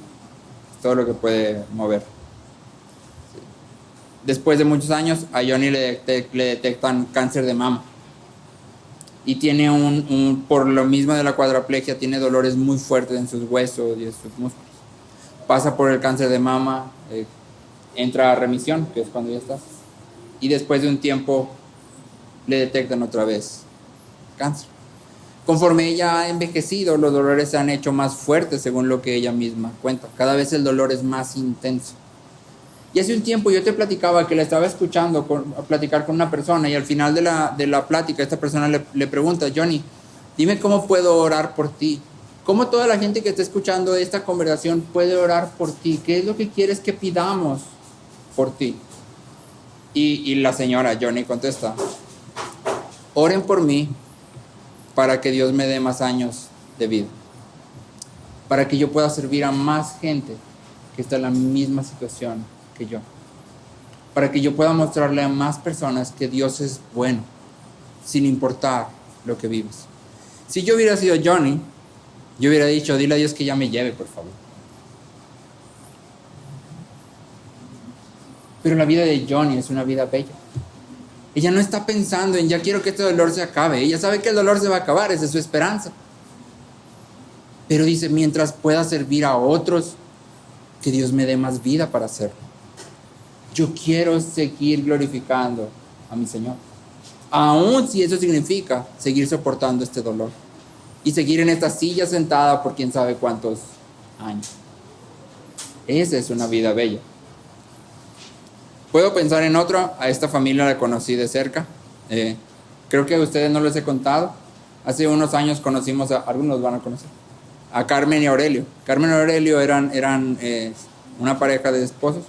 [SPEAKER 1] Todo lo que puede mover. Después de muchos años, a Joni le detectan cáncer de mama. Y tiene por lo mismo de la cuadraplegia, tiene dolores muy fuertes en sus huesos y en sus músculos. Pasa por el cáncer de mama, entra a remisión, que es cuando ya está. Y después de un tiempo, le detectan otra vez cáncer. Conforme ella ha envejecido, los dolores se han hecho más fuertes, según lo que ella misma cuenta. Cada vez el dolor es más intenso. Y hace un tiempo yo te platicaba que la estaba escuchando platicar con una persona, y al final de la plática esta persona le pregunta, Joni, dime cómo puedo orar por ti. ¿Cómo toda la gente que está escuchando esta conversación puede orar por ti? ¿Qué es lo que quieres que pidamos por ti? Y la señora Joni contesta, oren por mí para que Dios me dé más años de vida, para que yo pueda servir a más gente que está en la misma situación que yo, para que yo pueda mostrarle a más personas que Dios es bueno, sin importar lo que vives. Si yo hubiera sido Johnny, yo hubiera dicho, dile a Dios que ya me lleve, por favor. Pero la vida de Johnny es una vida bella. Ella no está pensando en, ya quiero que este dolor se acabe. Ella sabe que el dolor se va a acabar, esa es su esperanza. Pero dice, mientras pueda servir a otros, que Dios me dé más vida para hacerlo. Yo quiero seguir glorificando a mi Señor. Aun si eso significa seguir soportando este dolor. Y seguir en esta silla sentada por quién sabe cuántos años. Esa es una vida bella. Puedo pensar en otra. A esta familia la conocí de cerca. Creo que a ustedes no les he contado. Hace unos años conocimos algunos van a conocer, a Carmen y Aurelio. Carmen y Aurelio eran una pareja de esposos.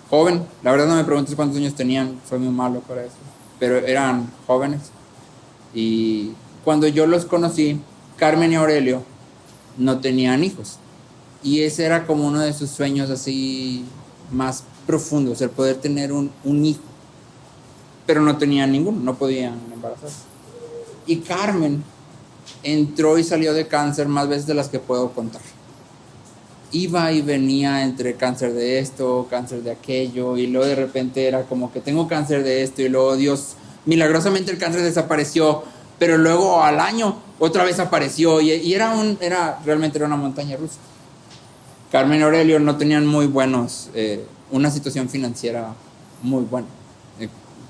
[SPEAKER 1] Joven. La verdad no me preguntes cuántos años tenían. Soy muy malo para eso. Pero eran jóvenes. Y cuando yo los conocí, Carmen y Aurelio no tenían hijos. Y ese era como uno de sus sueños así más profundos, el poder tener un hijo. Pero no tenían ninguno, no podían embarazarse. Y Carmen entró y salió de cáncer más veces de las que puedo contar. Iba y venía entre cáncer de esto, cáncer de aquello, y luego de repente era como que tengo cáncer de esto, y luego Dios, milagrosamente el cáncer desapareció, pero luego al año otra vez apareció, y realmente era una montaña rusa. Carmen y Aurelio no tenían muy buenos, una situación financiera muy buena.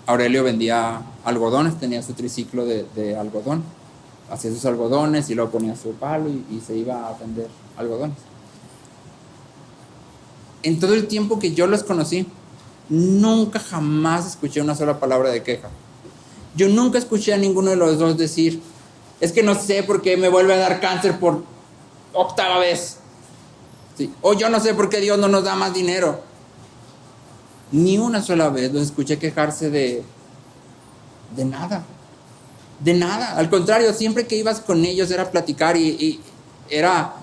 [SPEAKER 1] Aurelio vendía algodones, tenía su triciclo de algodón, hacía sus algodones y luego ponía su palo y se iba a vender algodones. En todo el tiempo que yo los conocí, nunca jamás escuché una sola palabra de queja. Yo nunca escuché a ninguno de los dos decir, es que no sé por qué me vuelve a dar cáncer por 8ª vez. Sí. O yo no sé por qué Dios no nos da más dinero. Ni una sola vez los escuché quejarse de nada. De nada. Al contrario, siempre que ibas con ellos era platicar y era...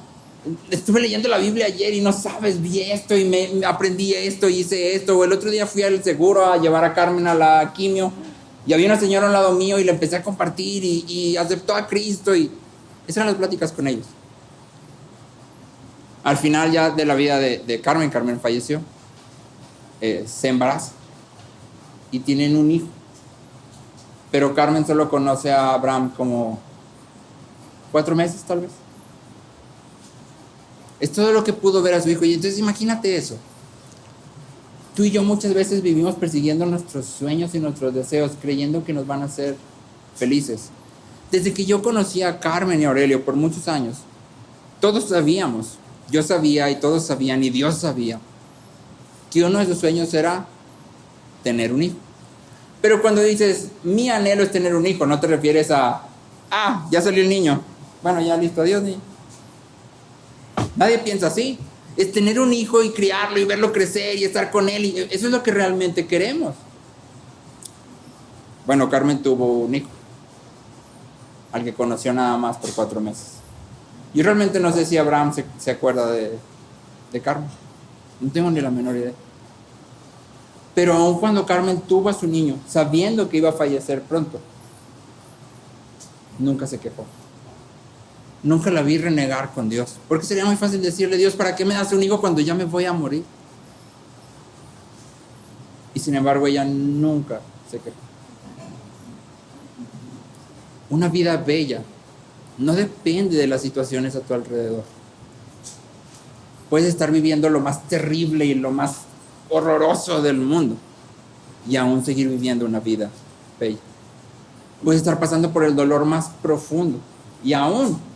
[SPEAKER 1] Estuve leyendo la Biblia ayer y no sabes, vi esto y me aprendí esto y hice esto. O el otro día fui al seguro a llevar a Carmen a la quimio y había una señora al lado mío y le empecé a compartir y aceptó a Cristo y esas eran las pláticas con ellos. Al final ya de la vida de Carmen falleció, se embaraza y tienen un hijo. Pero Carmen solo conoce a Abraham como 4 meses tal vez. Es todo lo que pudo ver a su hijo. Y entonces imagínate eso. Tú y yo muchas veces vivimos persiguiendo nuestros sueños y nuestros deseos, creyendo que nos van a hacer felices. Desde que yo conocí a Carmen y Aurelio por muchos años, todos sabíamos, yo sabía y todos sabían y Dios sabía, que uno de sus sueños era tener un hijo. Pero cuando dices, mi anhelo es tener un hijo, no te refieres a, ya salió el niño. Bueno, ya listo, adiós niño. Nadie piensa así. Es tener un hijo y criarlo y verlo crecer y estar con él. Y eso es lo que realmente queremos. Bueno, Carmen tuvo un hijo, al que conoció nada más por 4 meses. Yo realmente no sé si Abraham se acuerda de Carmen. No tengo ni la menor idea. Pero aun cuando Carmen tuvo a su niño, sabiendo que iba a fallecer pronto, nunca se quejó. Nunca la vi renegar con Dios. Porque sería muy fácil decirle, Dios, ¿para qué me das un hijo cuando ya me voy a morir? Y sin embargo, ella nunca se quejó. Una vida bella no depende de las situaciones a tu alrededor. Puedes estar viviendo lo más terrible y lo más horroroso del mundo y aún seguir viviendo una vida bella. Puedes estar pasando por el dolor más profundo y aún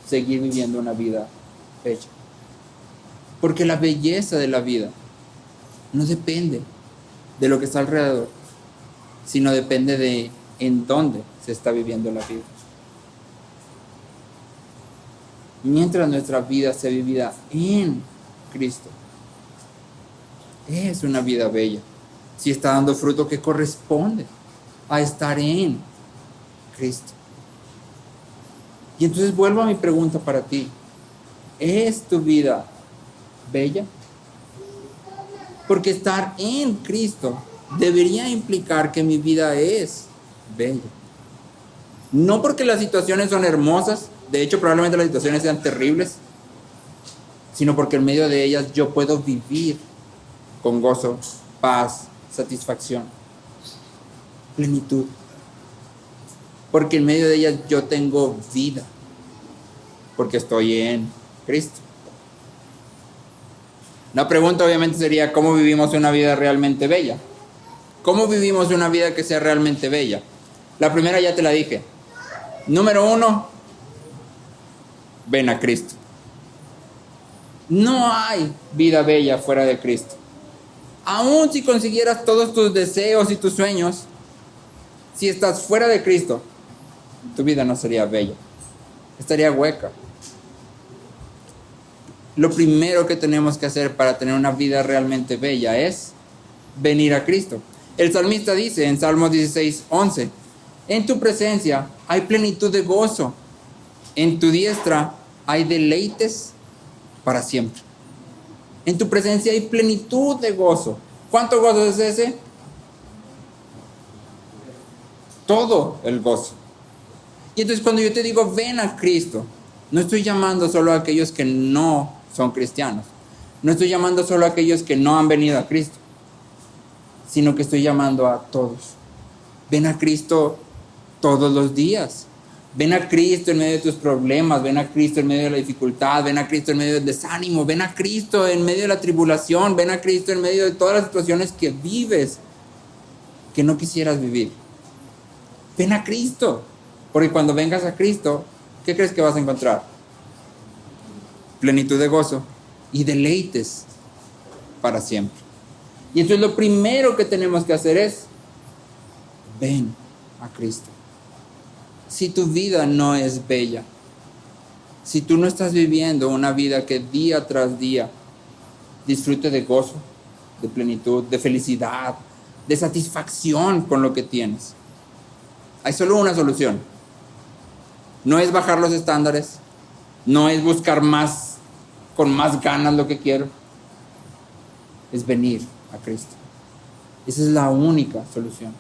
[SPEAKER 1] seguir viviendo una vida bella. Porque la belleza de la vida no depende de lo que está alrededor, sino depende de en dónde se está viviendo la vida. Mientras nuestra vida sea vivida en Cristo, es una vida bella. Si está dando fruto que corresponde a estar en Cristo. Y entonces vuelvo a mi pregunta para ti. ¿Es tu vida bella? Porque estar en Cristo debería implicar que mi vida es bella. No porque las situaciones son hermosas, de hecho probablemente las situaciones sean terribles, sino porque en medio de ellas yo puedo vivir con gozo, paz, satisfacción, plenitud. Porque en medio de ellas yo tengo vida, porque estoy en Cristo. La pregunta obviamente sería, ¿cómo vivimos una vida realmente bella? ¿Cómo vivimos una vida que sea realmente bella? La primera ya te la dije. Número 1, ven a Cristo. No hay vida bella fuera de Cristo. Aún si consiguieras todos tus deseos y tus sueños, si estás fuera de Cristo, tu vida no sería bella, estaría hueca. Lo primero que tenemos que hacer para tener una vida realmente bella es venir a Cristo. El salmista dice en Salmos 16:11, en tu presencia hay plenitud de gozo, en tu diestra hay deleites para siempre. En tu presencia hay plenitud de gozo. ¿Cuánto gozo es ese? Todo el gozo. Y entonces cuando yo te digo ven a Cristo, no estoy llamando solo a aquellos que no son cristianos. No estoy llamando solo a aquellos que no han venido a Cristo, sino que estoy llamando a todos. Ven a Cristo todos los días. Ven a Cristo en medio de tus problemas, ven a Cristo en medio de la dificultad, ven a Cristo en medio del desánimo, ven a Cristo en medio de la tribulación, ven a Cristo en medio de todas las situaciones que vives, que no quisieras vivir. Ven a Cristo, porque cuando vengas a Cristo, ¿qué crees que vas a encontrar? Plenitud de gozo y deleites para siempre. Y entonces lo primero que tenemos que hacer es, ven a Cristo. Si tu vida no es bella, si tú no estás viviendo una vida que día tras día disfrute de gozo, de plenitud, de felicidad, de satisfacción con lo que tienes, hay solo una solución. No es bajar los estándares, no es buscar más, con más ganas lo que quiero, es venir a Cristo. Esa es la única solución.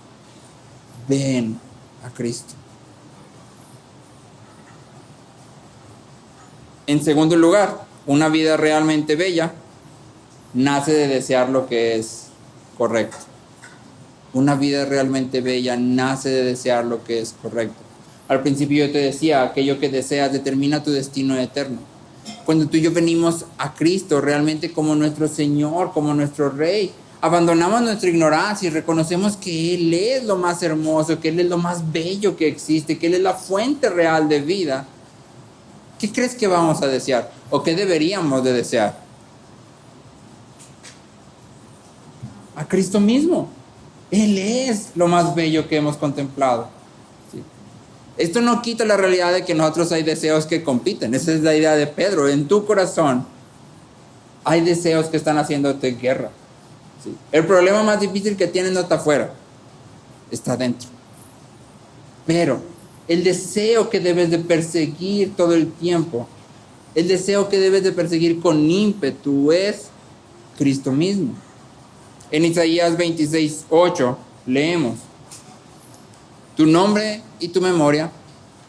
[SPEAKER 1] Ven a Cristo. En segundo lugar, una vida realmente bella nace de desear lo que es correcto. Una vida realmente bella nace de desear lo que es correcto. Al principio yo te decía, aquello que deseas determina tu destino eterno. Cuando tú y yo venimos a Cristo realmente como nuestro Señor, como nuestro Rey, abandonamos nuestra ignorancia y reconocemos que Él es lo más hermoso, que Él es lo más bello que existe, que Él es la fuente real de vida. ¿Qué crees que vamos a desear? ¿O qué deberíamos de desear? A Cristo mismo. Él es lo más bello que hemos contemplado. ¿Sí? Esto no quita la realidad de que nosotros hay deseos que compiten. Esa es la idea de Pedro. En tu corazón hay deseos que están haciéndote guerra. ¿Sí? El problema más difícil que tienes no está afuera, está dentro. Pero el deseo que debes de perseguir todo el tiempo, el deseo que debes de perseguir con ímpetu es Cristo mismo. En Isaías 26:8 leemos, tu nombre y tu memoria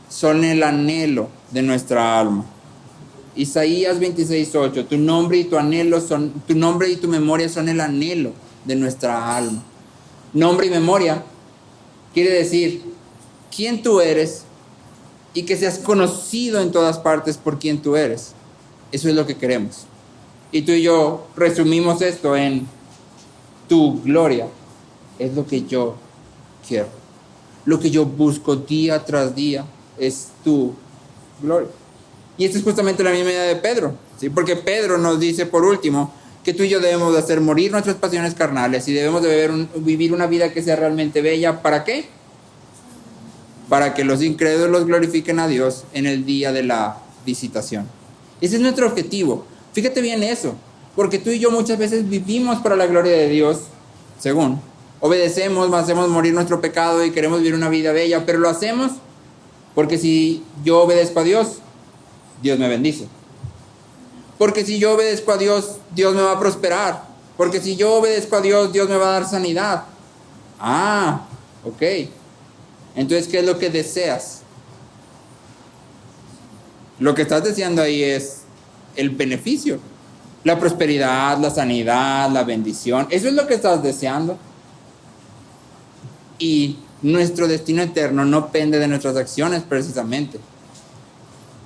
[SPEAKER 1] son el anhelo de nuestra alma. Isaías 26:8, tu nombre y tu memoria son el anhelo de nuestra alma. Nombre y memoria quiere decir quién tú eres y que seas conocido en todas partes por quién tú eres. Eso es lo que queremos. Y tú y yo resumimos esto en tu gloria es lo que yo quiero. Lo que yo busco día tras día es tu gloria. Y esta es justamente la misma idea de Pedro, ¿sí? Porque Pedro nos dice por último que tú y yo debemos de hacer morir nuestras pasiones carnales y debemos de vivir una vida que sea realmente bella. ¿Para qué? Para que los incrédulos glorifiquen a Dios en el día de la visitación. Ese es nuestro objetivo. Fíjate bien eso, porque tú y yo muchas veces vivimos para la gloria de Dios, según obedecemos, hacemos morir nuestro pecado y queremos vivir una vida bella, pero lo hacemos porque si yo obedezco a Dios, Dios me bendice. Porque si yo obedezco a Dios, Dios me va a prosperar. Porque si yo obedezco a Dios, Dios me va a dar sanidad. Ah, ok. Entonces, ¿qué es lo que deseas? Lo que estás deseando ahí es el beneficio, la prosperidad, la sanidad, la bendición. Eso es lo que estás deseando. Y nuestro destino eterno no depende de nuestras acciones precisamente.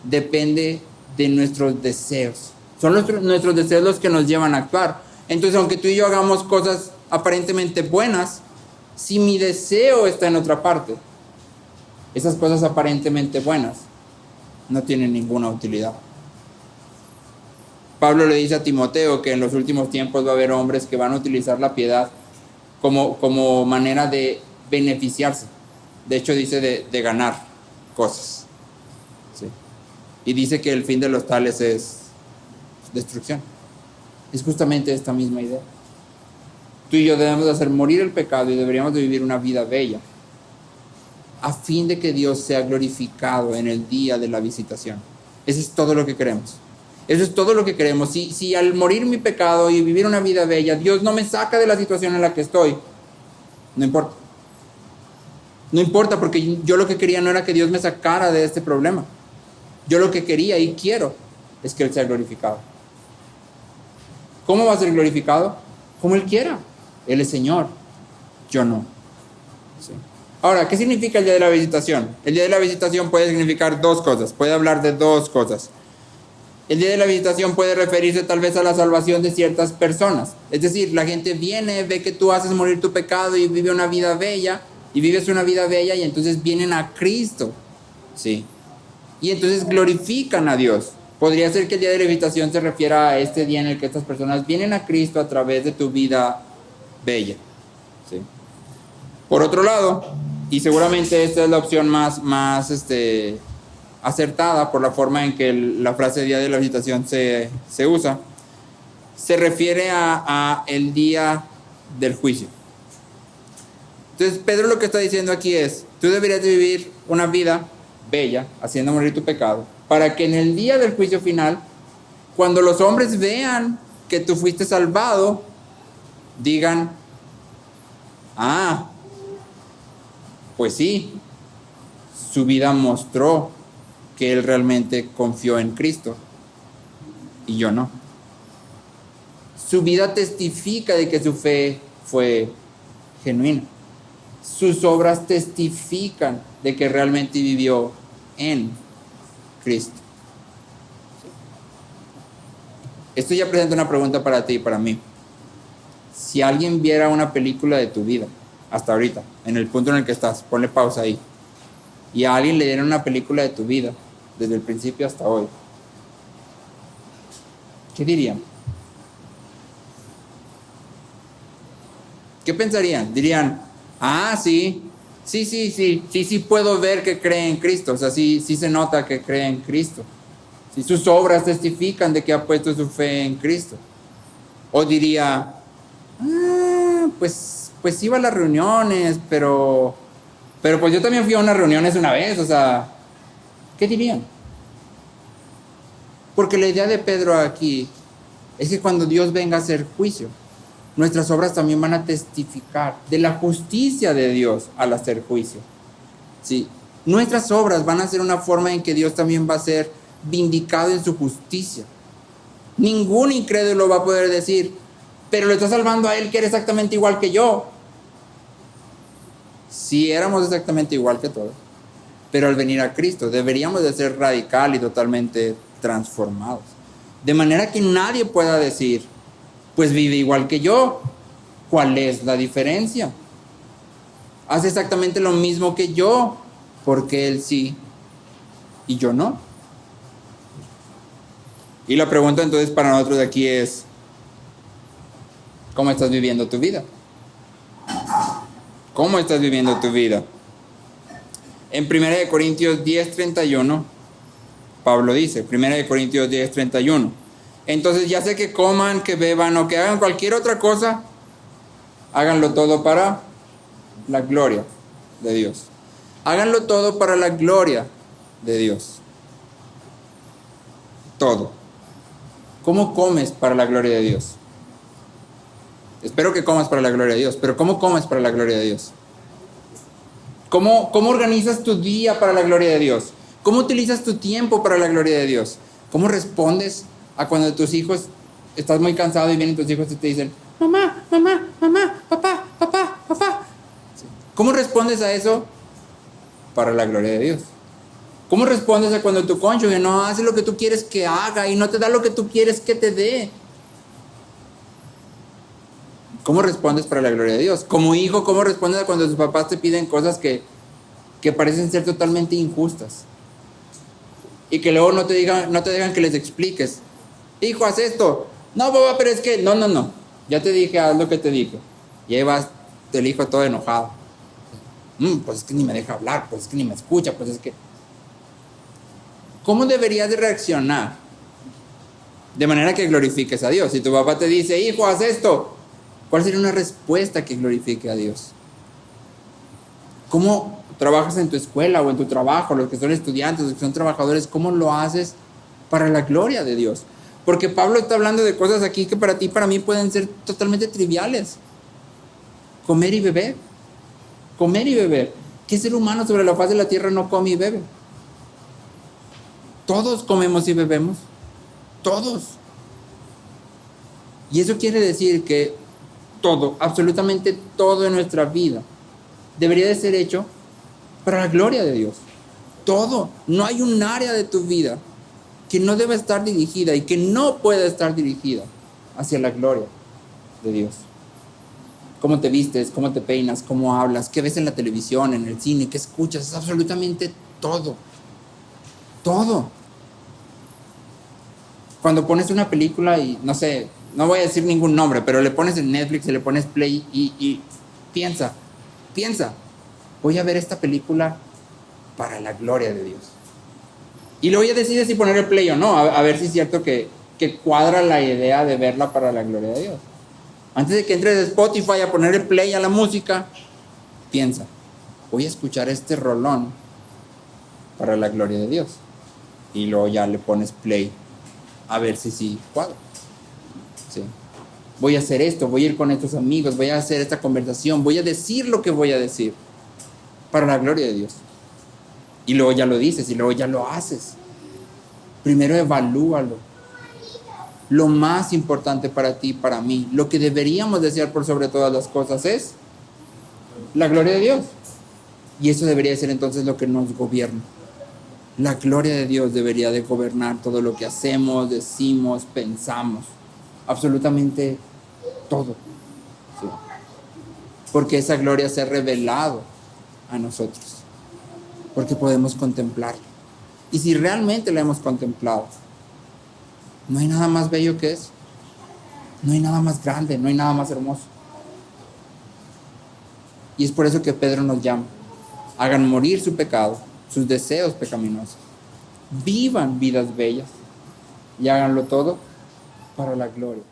[SPEAKER 1] Depende de nuestros deseos. Son nuestros deseos los que nos llevan a actuar. Entonces, aunque tú y yo hagamos cosas aparentemente buenas, si mi deseo está en otra parte, esas cosas aparentemente buenas no tienen ninguna utilidad. Pablo le dice a Timoteo que en los últimos tiempos va a haber hombres que van a utilizar la piedad como manera de beneficiarse. De hecho, dice de ganar cosas. ¿Sí? Y dice que el fin de los tales es destrucción. Es justamente esta misma idea. Tú y yo debemos hacer morir el pecado y deberíamos de vivir una vida bella, a fin de que Dios sea glorificado en el día de la visitación. Eso es todo lo que queremos. Eso es todo lo que queremos. Si al morir mi pecado y vivir una vida bella, Dios no me saca de la situación en la que estoy, no importa. No importa, porque yo lo que quería no era que Dios me sacara de este problema. Yo lo que quería y quiero es que Él sea glorificado. ¿Cómo va a ser glorificado? Como Él quiera. Él es Señor, yo no. ¿Sí? Ahora, ¿qué significa el día de la visitación? El día de la visitación puede significar dos cosas, puede hablar de dos cosas. El día de la visitación puede referirse tal vez a la salvación de ciertas personas. Es decir, la gente viene, ve que tú haces morir tu pecado y vive una vida bella, y vives una vida bella y entonces vienen a Cristo. ¿Sí? Y entonces glorifican a Dios. Podría ser que el día de la visitación se refiera a este día en el que estas personas vienen a Cristo a través de tu vida bella. ¿Sí? Por otro lado, y seguramente esta es la opción más acertada por la forma en que la frase día de la visitación se usa, se refiere a el día del juicio. Entonces Pedro lo que está diciendo aquí es, tú deberías de vivir una vida bella, haciendo morir tu pecado, para que en el día del juicio final, cuando los hombres vean que tú fuiste salvado, digan, pues sí, su vida mostró que él realmente confió en Cristo y yo no. Su vida testifica de que su fe fue genuina. Sus obras testifican de que realmente vivió en Cristo. Esto ya presenta una pregunta para ti y para mí. Si alguien viera una película de tu vida, hasta ahorita, en el punto en el que estás, ponle pausa ahí, y a alguien le diera una película de tu vida, desde el principio hasta hoy, ¿qué dirían? ¿Qué pensarían? Dirían, sí puedo ver que cree en Cristo, o sea, sí se nota que cree en Cristo. Si sus obras testifican de que ha puesto su fe en Cristo. O diría, pues iba a las reuniones, pero pues yo también fui a unas reuniones una vez, o sea, ¿qué dirían? Porque la idea de Pedro aquí es que cuando Dios venga a hacer juicio, nuestras obras también van a testificar de la justicia de Dios al hacer juicio. ¿Sí? Nuestras obras van a ser una forma en que Dios también va a ser vindicado en su justicia. Ningún incrédulo va a poder decir, pero le está salvando a él que era exactamente igual que yo. Sí, éramos exactamente igual que todos, pero al venir a Cristo deberíamos de ser radical y totalmente transformados, de manera que nadie pueda decir, pues vive igual que yo. ¿Cuál es la diferencia? Hace exactamente lo mismo que yo, porque él sí y yo no. Y la pregunta entonces para nosotros de aquí es, ¿cómo estás viviendo tu vida? ¿Cómo estás viviendo tu vida? En 1 Corintios 10:31, Pablo dice, 1 Corintios 10:31, entonces ya sea que coman, que beban o que hagan cualquier otra cosa, háganlo todo para la gloria de Dios. Háganlo todo para la gloria de Dios. Todo. ¿Cómo comes para la gloria de Dios? Espero que comas para la gloria de Dios, pero ¿cómo comes para la gloria de Dios? ¿Cómo organizas tu día para la gloria de Dios? ¿Cómo utilizas tu tiempo para la gloria de Dios? ¿Cómo respondes a cuando tus hijos, estás muy cansado y vienen tus hijos y te dicen, mamá, mamá, mamá, papá, papá, papá? ¿Cómo respondes a eso para la gloria de Dios? ¿Cómo respondes a cuando tu cónyuge no hace lo que tú quieres que haga y no te da lo que tú quieres que te dé? ¿Cómo respondes para la gloria de Dios? Como hijo, ¿cómo respondes a cuando tus papás te piden cosas que parecen ser totalmente injustas? Y que luego no te dejan que les expliques. Hijo, haz esto. No, papá, pero es que... No. Ya te dije, haz lo que te dije. Y ahí vas, el hijo todo enojado. Pues es que ni me deja hablar, pues es que ni me escucha, pues es que... ¿Cómo deberías de reaccionar? De manera que glorifiques a Dios. Si tu papá te dice, hijo, haz esto, ¿cuál sería una respuesta que glorifique a Dios? ¿Cómo trabajas en tu escuela o en tu trabajo? Los que son estudiantes, los que son trabajadores, ¿cómo lo haces para la gloria de Dios? Porque Pablo está hablando de cosas aquí que para ti, para mí pueden ser totalmente triviales. Comer y beber. Comer y beber. ¿Qué ser humano sobre la faz de la tierra no come y bebe? Todos comemos y bebemos. Todos. Y eso quiere decir que todo, absolutamente todo en nuestra vida debería de ser hecho para la gloria de Dios. Todo. No hay un área de tu vida que no deba estar dirigida y que no pueda estar dirigida hacia la gloria de Dios. Cómo te vistes, cómo te peinas, cómo hablas, qué ves en la televisión, en el cine, qué escuchas, es absolutamente todo. Todo. Cuando pones una película y, no sé, no voy a decir ningún nombre, pero le pones en Netflix y le pones play y piensa, voy a ver esta película para la gloria de Dios. Y luego ya decides si poner el play o no, a ver si es cierto que cuadra la idea de verla para la gloria de Dios. Antes de que entres a Spotify a poner el play a la música, piensa, voy a escuchar este rolón para la gloria de Dios. Y luego ya le pones play a ver si sí cuadra. Sí. Voy a hacer esto, voy a ir con estos amigos, voy a hacer esta conversación, voy a decir lo que voy a decir para la gloria de Dios. Y luego ya lo dices y luego ya lo haces. Primero evalúalo. Lo más importante para ti y para mí, lo que deberíamos desear por sobre todas las cosas es la gloria de Dios. Y eso debería ser entonces lo que nos gobierna. La gloria de Dios debería de gobernar todo lo que hacemos, decimos, pensamos. Absolutamente todo. Sí. Porque esa gloria se ha revelado a nosotros. Porque podemos contemplarla. Y si realmente la hemos contemplado, no hay nada más bello que eso. No hay nada más grande, no hay nada más hermoso. Y es por eso que Pedro nos llama. Hagan morir su pecado, sus deseos pecaminosos. Vivan vidas bellas y háganlo todo para la gloria